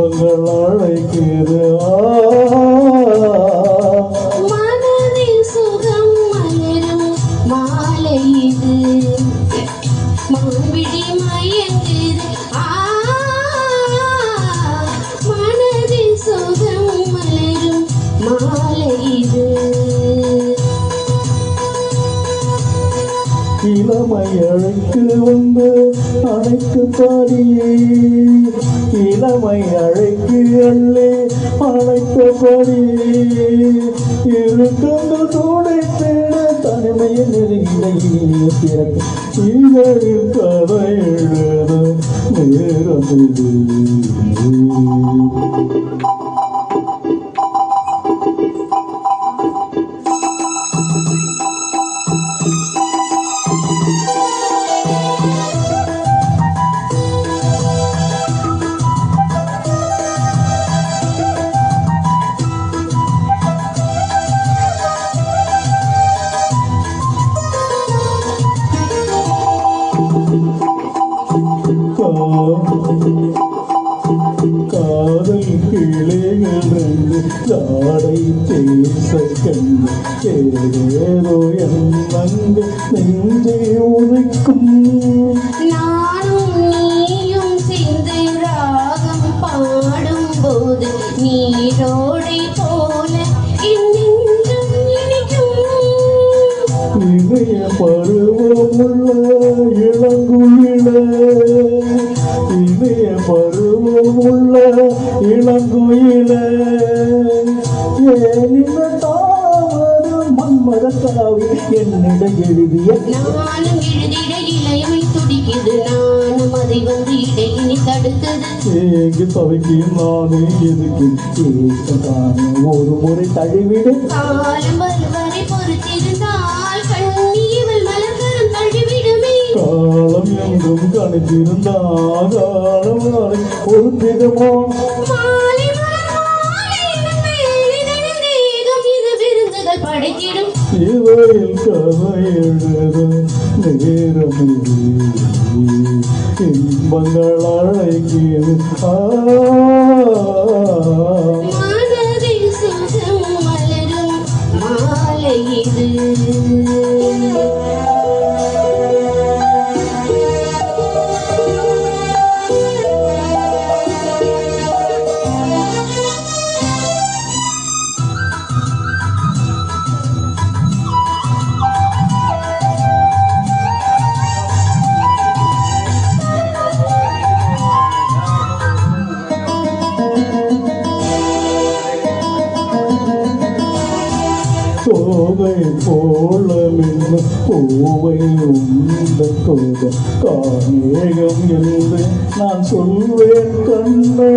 இன்பங்கள் அழைக்கிறது மனதில் சுகம் மலரும் மாலை இது மான்விழி மயங்குது மனதில் சுகம் மலரும் மாலை இது இளமை அழைக்கு வந்து அழைக்கு பாடியே இளமை அழைக்கு அள்ளே அழைக்க பாடியே இரு கண்கள் தோடை தேட தனிமையை நெருங்கிய பிறகு இதழில் கதை எழுத நேரம் இது காதல் கிளைகள் ரெண்டு தாடை பேச கண்டு ஏதோ எண்ணங்கள் நெஞ்சை உதைக்கும் நானும் நீயும் சேர்ந்து ராகம் பாடும் போது நீரோடை போல இன்னும் இனிக்கும் இணைய பருவமுள்ள இளங்குயில இணைய பருவமுள்ள இளங்குயில ஏனின தாவரம் மன்மத காவி என்னிட எழுதிய நானும் எழுதிட இளையமை துடிக்குது நானும் அதை வந்து இடையினி தடுத்தது ஏங்கு தவிக்கும் நானே எதுக்கு ஏற்கத்தானே ஒரு முறை தழுவிடு காலம் வருவரை பொறுத்திருந்தால் கண்ணீவல் மலர்கரம் தழுவிடுமே காலம் என்றும் கணித்திருந்தா காலம் வரை பொறுத்திடுமோ மாலை மாலை மேலிதனில் தேகம் இது விருந்துகள் படைத்திடும் இவையில் கதை எழுத நேரம் இன்பங்கள் அழைக்கிறது மனதில் சுகம் மலரும் மாலை இது தோகை போல மின்ன பூவை உண்ட கோத காமேகம் என்று நான் சொல்வேன் கண்ணே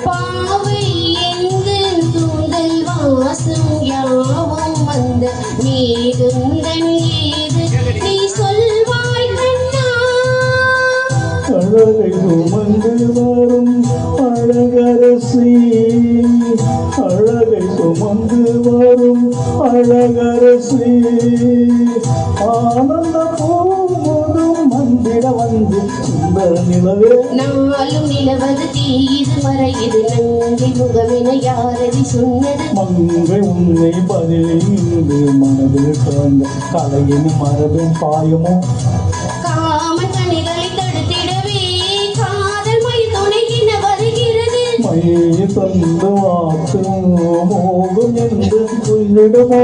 பாவை எங்கு தூண்டல் வாசம் யாவும் வந்த நீதுந்தன் ஏது நீ சொல்வாய் கண்ணா அழகை சுமந்து வரும் அழகரசி அழகை சுமந்து வரும் அழகரசி ஆனந்த பூமுதும் மந்திர வந்து சுந்தர நிலவே நாளும் நிலவது தீது மறையுது நங்கை முகமென யாரதி சொன்னது மங்கை உன்னை பதிலில் இன்று மனதில் பிறந்த கலையின் மரபின் பாயமோ காம கனிகளை தடுத்திடவே காதல் மை துணையின வருகிறது மைய தந்த வாக்கு மோகம் என்று சொல்லிடுமோ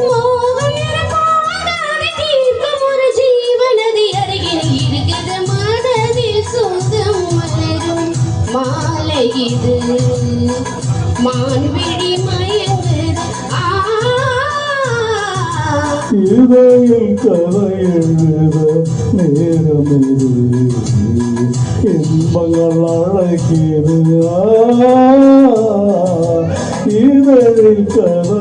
மோகம் என பாடாத தீர்க்கும் ஒரு ஜீவனதி அருகில் இருக்குது மனதில் சுகம் மலரும் மாலை இது மான்விழி மயங்குது இதழில் கதை எழுத நேரம் இன்பங்கள் அழைக்கிறது இதழில் கதை